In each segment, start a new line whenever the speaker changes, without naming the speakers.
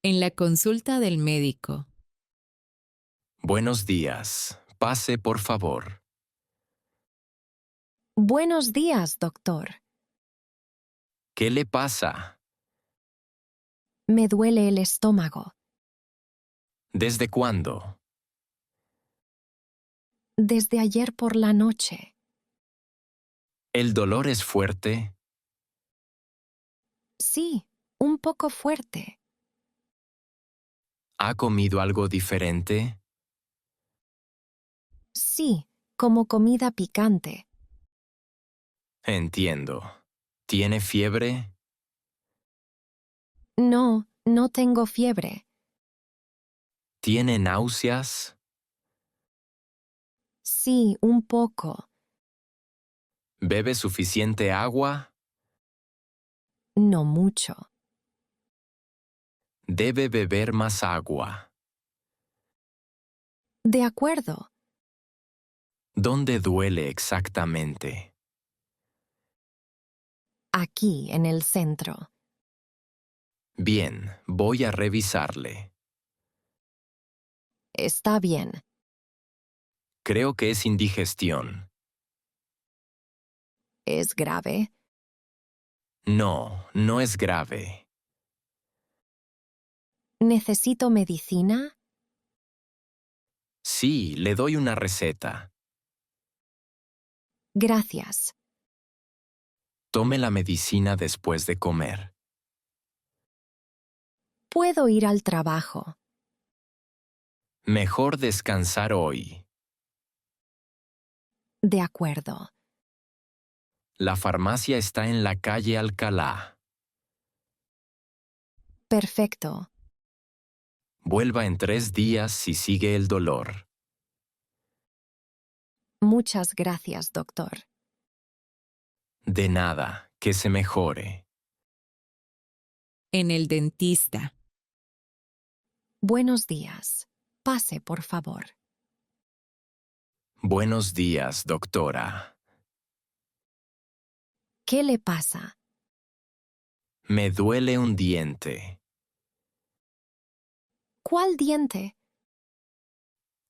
En la consulta del médico.
Buenos días. Pase, por favor.
Buenos días, doctor.
¿Qué le pasa?
Me duele el estómago.
¿Desde cuándo?
Desde ayer por la noche.
¿El dolor es fuerte?
Sí, un poco fuerte.
¿Ha comido algo diferente?
Sí, como comida picante.
Entiendo. ¿Tiene fiebre?
No, no tengo fiebre.
¿Tiene náuseas?
Sí, un poco.
¿Bebe suficiente agua?
No mucho.
Debe beber más agua.
De acuerdo.
¿Dónde duele exactamente?
Aquí, en el centro.
Bien, voy a revisarle.
Está bien.
Creo que es indigestión.
¿Es grave?
No, no es grave.
¿Necesito medicina?
Sí, le doy una receta.
Gracias.
Tome la medicina después de comer.
Puedo ir al trabajo.
Mejor descansar hoy.
De acuerdo.
La farmacia está en la calle Alcalá.
Perfecto.
Vuelva en 3 días si sigue el dolor.
Muchas gracias, doctor.
De nada, que se mejore.
En el dentista.
Buenos días. Pase, por favor.
Buenos días, doctora.
¿Qué le pasa?
Me duele un diente.
¿Cuál diente?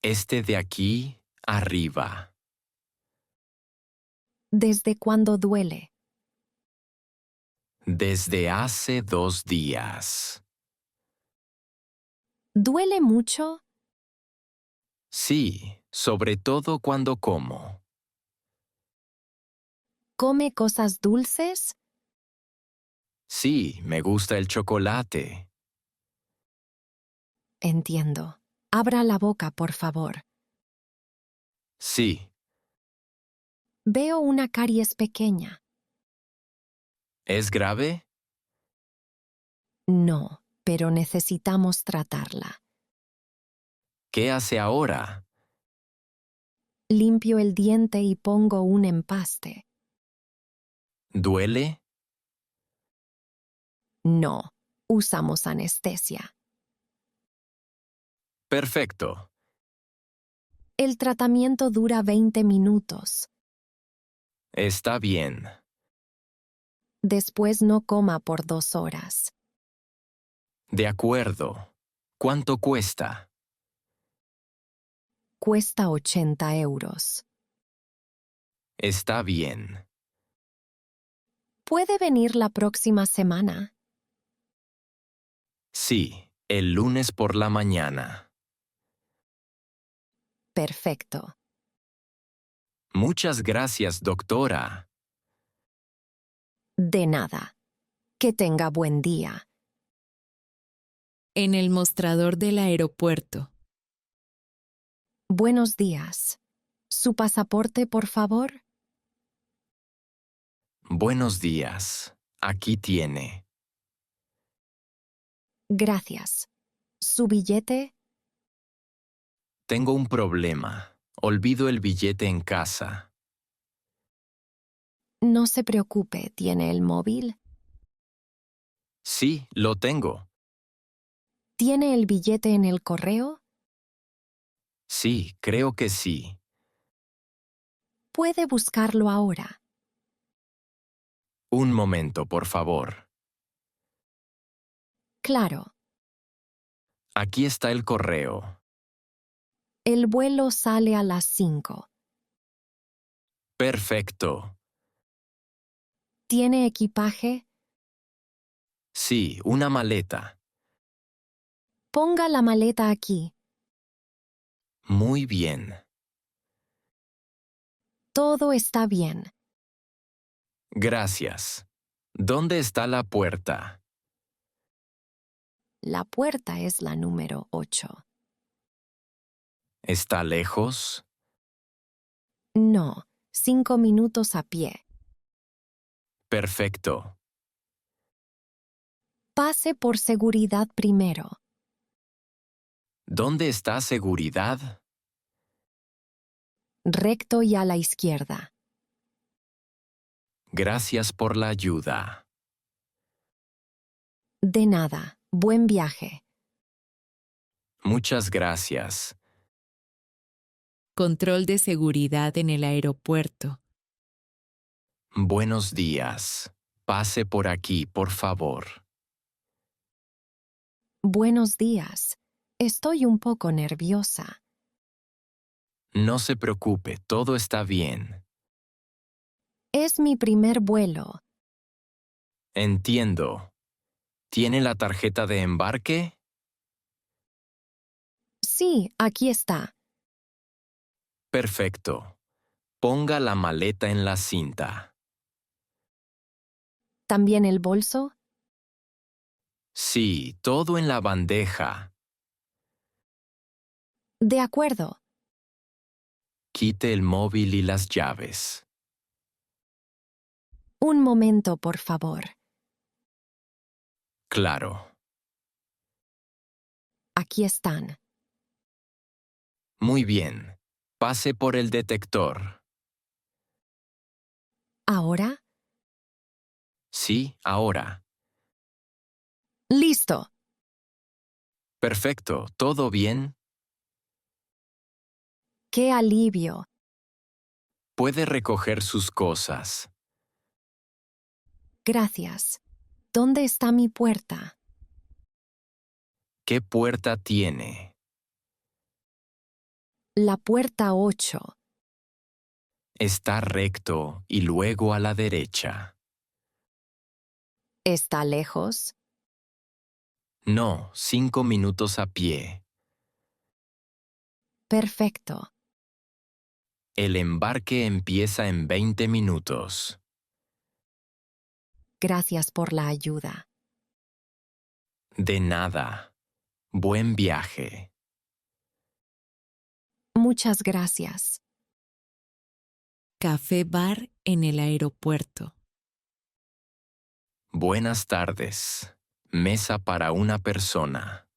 Este de aquí, arriba.
¿Desde cuándo duele?
Desde hace 2 días.
¿Duele mucho?
Sí, sobre todo cuando como.
¿Come cosas dulces?
Sí, me gusta el chocolate.
Entiendo. Abra la boca, por favor.
Sí,
Veo una caries pequeña.
¿es grave?
No, pero necesitamos tratarla.
¿Qué hace ahora?
Limpio el diente y pongo un empaste.
¿Duele?
No, usamos anestesia.
Perfecto.
El tratamiento dura 20 minutos.
Está bien.
Después no coma por 2 horas.
De acuerdo. ¿Cuánto cuesta?
Cuesta 80 euros.
Está bien.
¿Puede venir la próxima semana?
Sí, el lunes por la mañana.
Perfecto.
Muchas gracias, doctora.
De nada. Que tenga buen día.
En el mostrador del aeropuerto.
Buenos días. ¿Su pasaporte, por favor?
Buenos días. Aquí tiene.
Gracias. ¿Su billete?
Tengo un problema. Olvido el billete en casa.
No se preocupe, ¿tiene el móvil?
Sí, lo tengo.
¿Tiene el billete en el correo?
Sí, creo que sí.
Puede buscarlo ahora.
Un momento, por favor.
Claro.
Aquí está el correo.
El vuelo sale a las 5.
Perfecto.
¿Tiene equipaje?
Sí, una maleta.
Ponga la maleta aquí.
Muy bien.
Todo está bien.
Gracias. ¿Dónde está la puerta?
La puerta es la número 8.
¿Está lejos?
No, 5 minutos a pie.
Perfecto.
Pase por seguridad primero.
¿Dónde está seguridad?
Recto y a la izquierda.
Gracias por la ayuda.
De nada. Buen viaje.
Muchas gracias.
Control de seguridad en el aeropuerto.
Buenos días. Pase por aquí, por favor.
Buenos días. Estoy un poco nerviosa.
No se preocupe, todo está bien.
Es mi primer vuelo.
Entiendo. ¿Tiene la tarjeta de embarque?
Sí, aquí está.
Perfecto. Ponga la maleta en la cinta.
¿También el bolso?
Sí, todo en la bandeja.
De acuerdo.
Quite el móvil y las llaves.
Un momento, por favor.
Claro.
Aquí están.
Muy bien. Pase por el detector.
¿Ahora?
Sí, ahora.
Listo.
Perfecto. ¿Todo bien?
¡Qué alivio!
Puede recoger sus cosas.
Gracias. ¿Dónde está mi puerta?
¿Qué puerta tiene?
La puerta 8.
Está recto y luego a la derecha.
¿Está lejos?
No, 5 minutos a pie.
Perfecto.
El embarque empieza en 20 minutos.
Gracias por la ayuda.
De nada. Buen viaje.
Muchas gracias.
Café bar en el aeropuerto.
Buenas tardes. Mesa para una persona.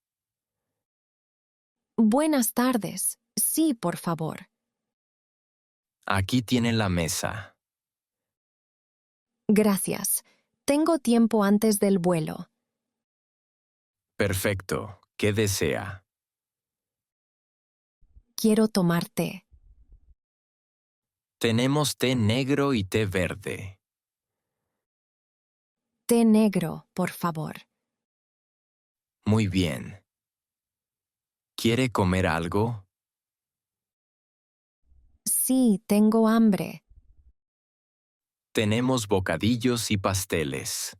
Buenas tardes. Sí, por favor.
Aquí tiene la mesa.
Gracias. Tengo tiempo antes del vuelo.
Perfecto. ¿Qué desea?
Quiero tomar té.
Tenemos té negro y té verde.
Té negro, por favor.
Muy bien. ¿Quiere comer algo?
Sí, tengo hambre.
Tenemos bocadillos y pasteles.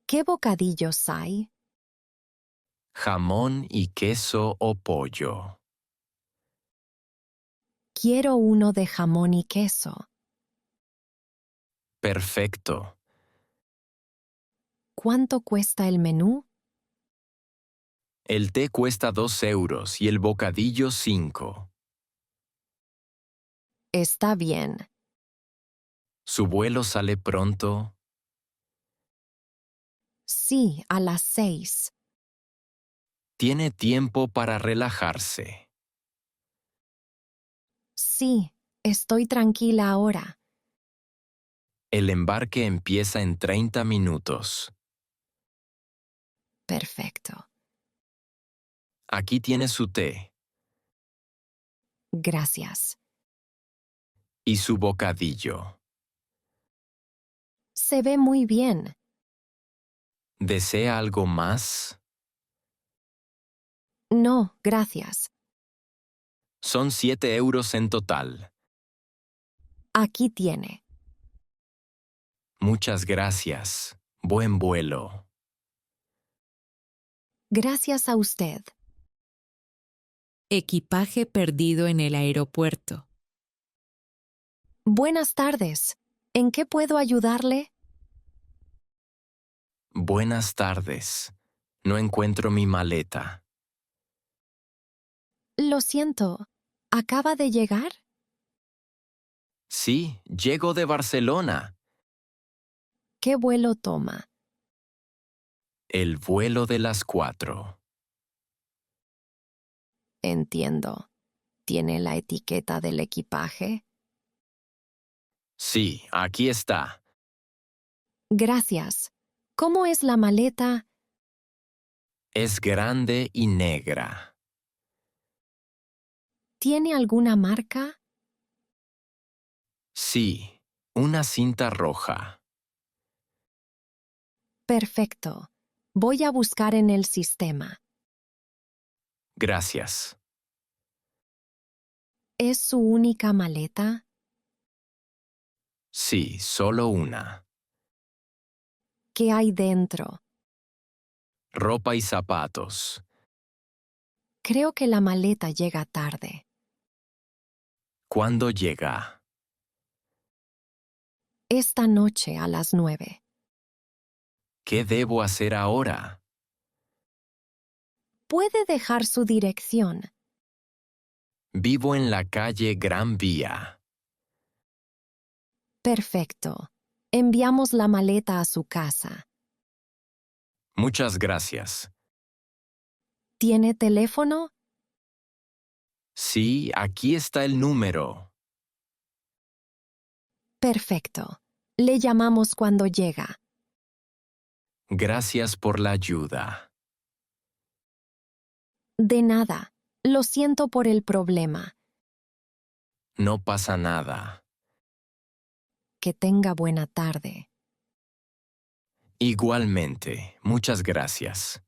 ¿Qué bocadillos hay?
Jamón y queso o pollo.
Quiero uno de jamón y queso.
Perfecto.
¿Cuánto cuesta el menú?
El té cuesta 2 euros y el bocadillo 5.
Está bien.
¿Su vuelo sale pronto?
Sí, a las 6.
Tiene tiempo para relajarse.
Sí, estoy tranquila ahora.
El embarque empieza en 30 minutos.
Perfecto.
Aquí tiene su té
Gracias.
y su bocadillo.
Se ve muy bien.
¿Desea algo más?
No, gracias.
Son 7 euros en total.
Aquí tiene.
Muchas gracias. Buen vuelo.
Gracias a usted.
Equipaje perdido en el aeropuerto.
Buenas tardes. ¿En qué puedo ayudarle?
Buenas tardes. No encuentro mi maleta.
Lo siento. ¿Acaba de llegar?
Sí, llego de Barcelona.
¿Qué vuelo toma?
El vuelo de las 4.
Entiendo. ¿Tiene la etiqueta del equipaje?
Sí, aquí está.
Gracias. ¿Cómo es la maleta?
Es grande y negra.
¿Tiene alguna marca?
Sí, una cinta roja.
Perfecto. Voy a buscar en el sistema.
Gracias.
¿Es su única maleta?
Sí, solo una.
¿Qué hay dentro?
Ropa y zapatos.
Creo que la maleta llega tarde.
¿Cuándo llega?
Esta noche a las 9.
¿Qué debo hacer ahora?
¿Puede dejar su dirección?
Vivo en la calle Gran Vía.
Perfecto. Enviamos la maleta a su casa.
Muchas gracias.
¿Tiene teléfono?
Sí, aquí está el número.
Perfecto. Le llamamos cuando llega.
Gracias por la ayuda.
De nada. Lo siento por el problema.
No pasa nada.
Que tenga buena tarde.
Igualmente, muchas gracias.